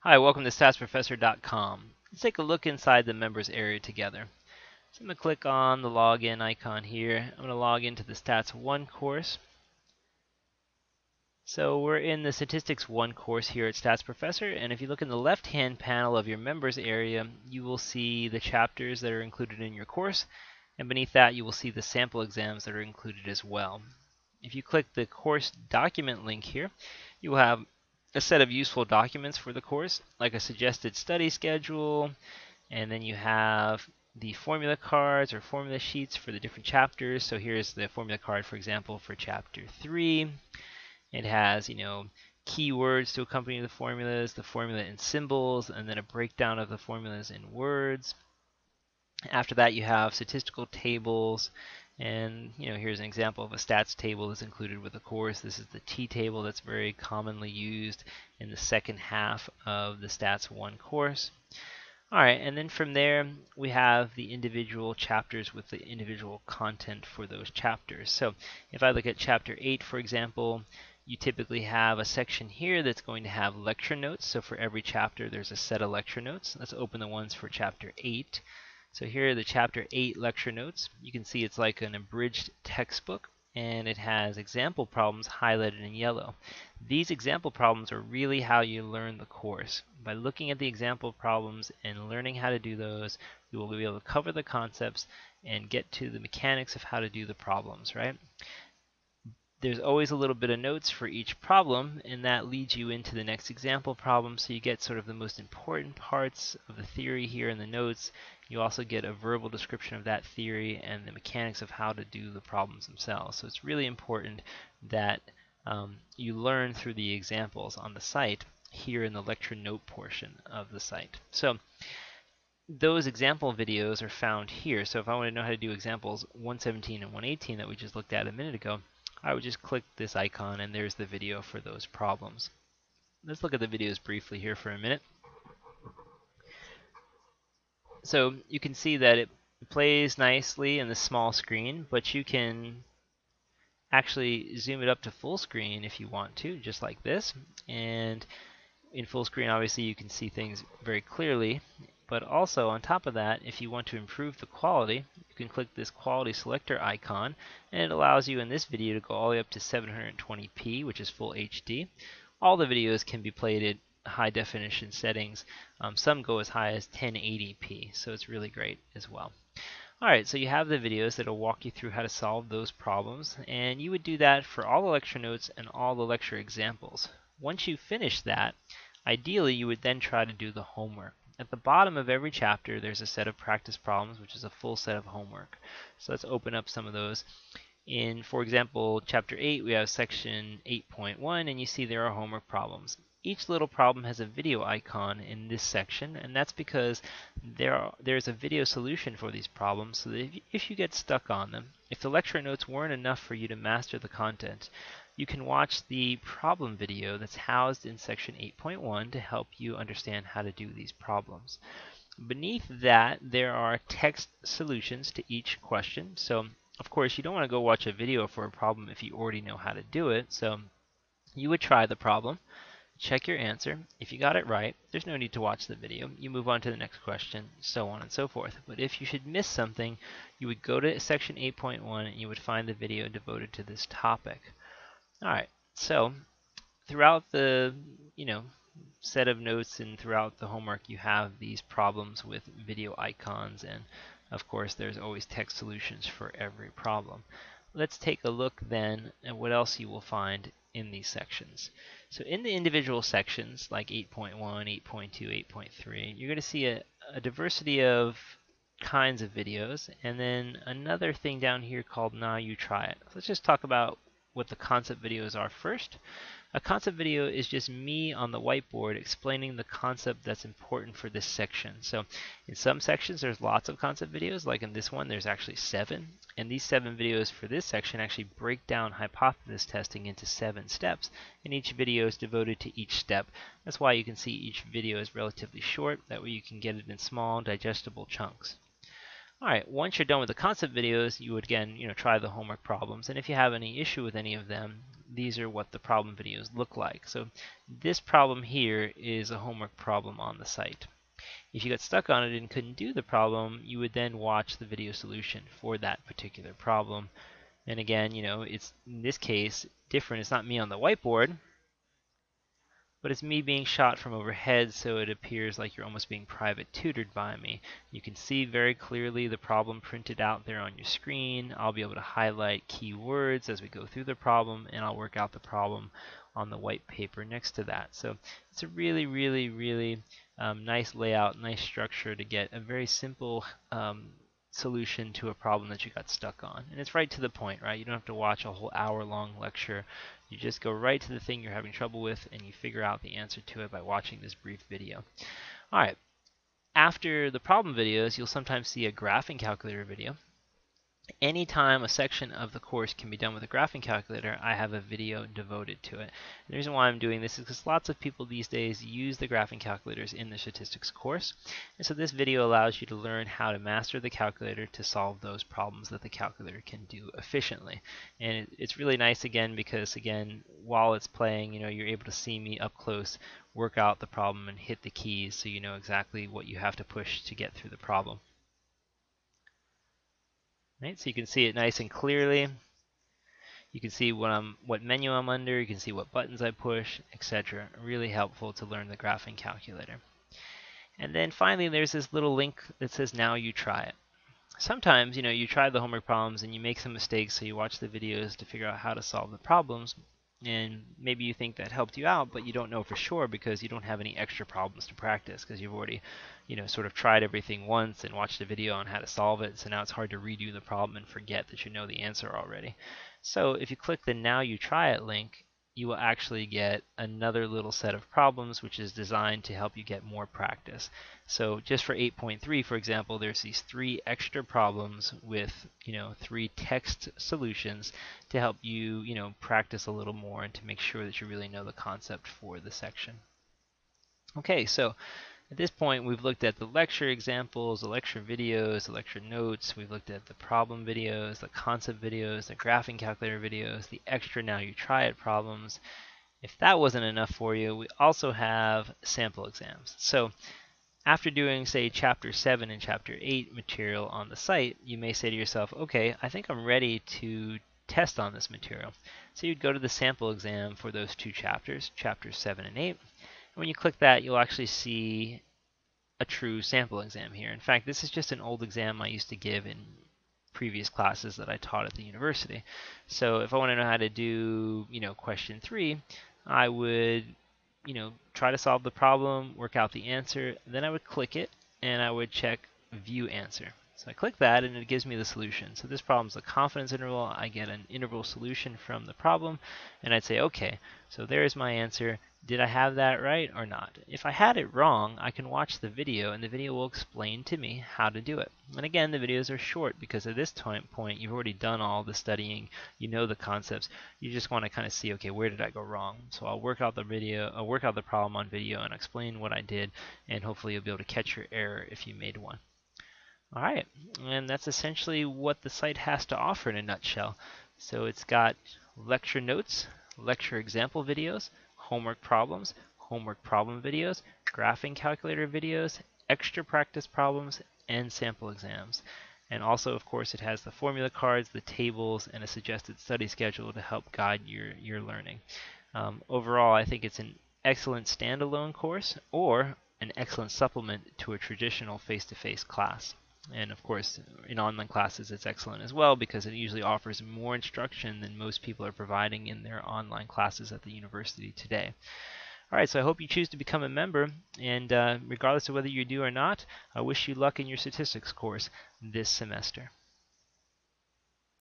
Hi, welcome to STATSprofessor.com. Let's take a look inside the members area together. So I'm going to click on the login icon here. I'm going to log into the Stats 1 course. So we're in the Statistics 1 course here at STATSprofessor, and if you look in the left-hand panel of your members area, you will see the chapters that are included in your course, and beneath that you will see the sample exams that are included as well. If you click the course document link here, you will have a set of useful documents for the course, like a suggested study schedule, and then you have the formula cards or formula sheets for the different chapters. So here's the formula card, for example, for chapter 3. It has, keywords to accompany the formula in symbols, and then a breakdown of the formulas in words. After that, you have statistical tables, and here's an example of a stats table that's included with the course. This is the T table that's very commonly used in the second half of the Stats 1 course. All right, and then from there, we have the individual chapters with the individual content for those chapters. So if I look at chapter 8, for example, you typically have a section here that's going to have lecture notes. So for every chapter, there's a set of lecture notes. Let's open the ones for chapter 8. So here are the chapter 8 lecture notes. You can see it's like an abridged textbook, and it has example problems highlighted in yellow. These example problems are really how you learn the course. By looking at the example problems and learning how to do those, you will be able to cover the concepts and get to the mechanics of how to do the problems, right? There's always a little bit of notes for each problem, and that leads you into the next example problem, so you get sort of the most important parts of the theory here in the notes. You also get a verbal description of that theory and the mechanics of how to do the problems themselves. So it's really important that you learn through the examples on the site here in the lecture note portion of the site. So those example videos are found here. So if I want to know how to do examples 117 and 118 that we just looked at a minute ago, I would just click this icon and there's the video for those problems. Let's look at the videos briefly here for a minute. So you can see that it plays nicely in the small screen, but you can actually zoom it up to full screen if you want to, just like this. And in full screen, obviously, you can see things very clearly. But also, on top of that, if you want to improve the quality, you can click this quality selector icon, and it allows you in this video to go all the way up to 720p, which is full HD. All the videos can be played at high definition settings. Some go as high as 1080p, so it's really great as well. Alright, so you have the videos that will walk you through how to solve those problems, and you would do that for all the lecture notes and all the lecture examples. Once you finish that, ideally you would then try to do the homework. At the bottom of every chapter, there's a set of practice problems, which is a full set of homework. So let's open up some of those. In, for example, chapter 8, we have section 8.1, and you see there are homework problems. Each little problem has a video icon in this section, and that's because there's a video solution for these problems, so that if you get stuck on them, if the lecture notes weren't enough for you to master the content, you can watch the problem video that's housed in section 8.1 to help you understand how to do these problems. Beneath that, there are text solutions to each question. So, of course, you don't want to go watch a video for a problem if you already know how to do it. So, you would try the problem, check your answer. If you got it right, there's no need to watch the video. You move on to the next question, so on and so forth. But if you should miss something, you would go to section 8.1 and you would find the video devoted to this topic. Alright, so throughout the set of notes and throughout the homework you have these problems with video icons, and of course there's always text solutions for every problem. Let's take a look then at what else you will find in these sections. So in the individual sections like 8.1, 8.2, 8.3, you're going to see a diversity of kinds of videos, and then another thing down here called Now You Try It. So let's just talk about what the concept videos are first. A concept video is just me on the whiteboard explaining the concept that's important for this section. So in some sections there's lots of concept videos, like in this one there's actually 7, and these 7 videos for this section actually break down hypothesis testing into 7 steps, and each video is devoted to each step. That's why you can see each video is relatively short, that way you can get it in small digestible chunks. Alright, once you're done with the concept videos, you would again, try the homework problems, and if you have any issue with any of them, these are what the problem videos look like. So this problem here is a homework problem on the site. If you got stuck on it and couldn't do the problem, you would then watch the video solution for that particular problem. And again, it's in this case different. It's not me on the whiteboard, but it's me being shot from overhead, so it appears like you're almost being private tutored by me. You can see very clearly the problem printed out there on your screen. I'll be able to highlight key words as we go through the problem, and I'll work out the problem on the white paper next to that. So it's a really, really, really nice layout, nice structure to get a very simple solution to a problem that you got stuck on. And it's right to the point, right? You don't have to watch a whole hour-long lecture. You just go right to the thing you're having trouble with, and you figure out the answer to it by watching this brief video. All right. After the problem videos, you'll sometimes see a graphing calculator video. Anytime a section of the course can be done with a graphing calculator, I have a video devoted to it. The reason why I'm doing this is because lots of people these days use the graphing calculators in their statistics course. And so this video allows you to learn how to master the calculator to solve those problems that the calculator can do efficiently. And it's really nice again because, again, while it's playing, you're able to see me up close, work out the problem, and hit the keys so you know exactly what you have to push to get through the problem. Right, so you can see it nice and clearly. You can see what menu I'm under. You can see what buttons I push, etc. Really helpful to learn the graphing calculator. And then finally, there's this little link that says "Now you try it." Sometimes, you try the homework problems and you make some mistakes, so you watch the videos to figure out how to solve the problems. And maybe you think that helped you out, but you don't know for sure because you don't have any extra problems to practice because you've already, sort of tried everything once and watched a video on how to solve it. So now it's hard to redo the problem and forget that you know the answer already. So if you click the Now You Try It link, you will actually get another little set of problems which is designed to help you get more practice. So just for 8.3, for example, there's these 3 extra problems with 3 text solutions to help you practice a little more and to make sure that you really know the concept for the section. Okay, so at this point, we've looked at the lecture examples, the lecture videos, the lecture notes. We've looked at the problem videos, the concept videos, the graphing calculator videos, the extra Now You Try It problems. If that wasn't enough for you, we also have sample exams. So after doing, say, Chapter 7 and Chapter 8 material on the site, you may say to yourself, okay, I think I'm ready to test on this material. So you'd go to the sample exam for those 2 chapters, Chapters 7 and 8. When you click that, you'll actually see a true sample exam here. In fact, this is just an old exam I used to give in previous classes that I taught at the university. So if I want to know how to do, question 3, I would, try to solve the problem, work out the answer, then I would click it, and I would check View Answer. So I click that, and it gives me the solution. So this problem is a confidence interval. I get an interval solution from the problem, and I'd say, okay, so there's my answer. Did I have that right or not? If I had it wrong, I can watch the video, and the video will explain to me how to do it. And again, the videos are short because at this point, you've already done all the studying. You know the concepts. You just want to kind of see, okay, where did I go wrong? So I'll work out the problem on video and explain what I did, and hopefully you'll be able to catch your error if you made one. All right, and that's essentially what the site has to offer in a nutshell. So it's got lecture notes, lecture example videos, homework problem videos, graphing calculator videos, extra practice problems, and sample exams. And also, of course, it has the formula cards, the tables, and a suggested study schedule to help guide your learning. Overall, I think it's an excellent standalone course or an excellent supplement to a traditional face-to-face class. And of course, in online classes, it's excellent as well because it usually offers more instruction than most people are providing in their online classes at the university today. All right, so I hope you choose to become a member, and regardless of whether you do or not, I wish you luck in your statistics course this semester.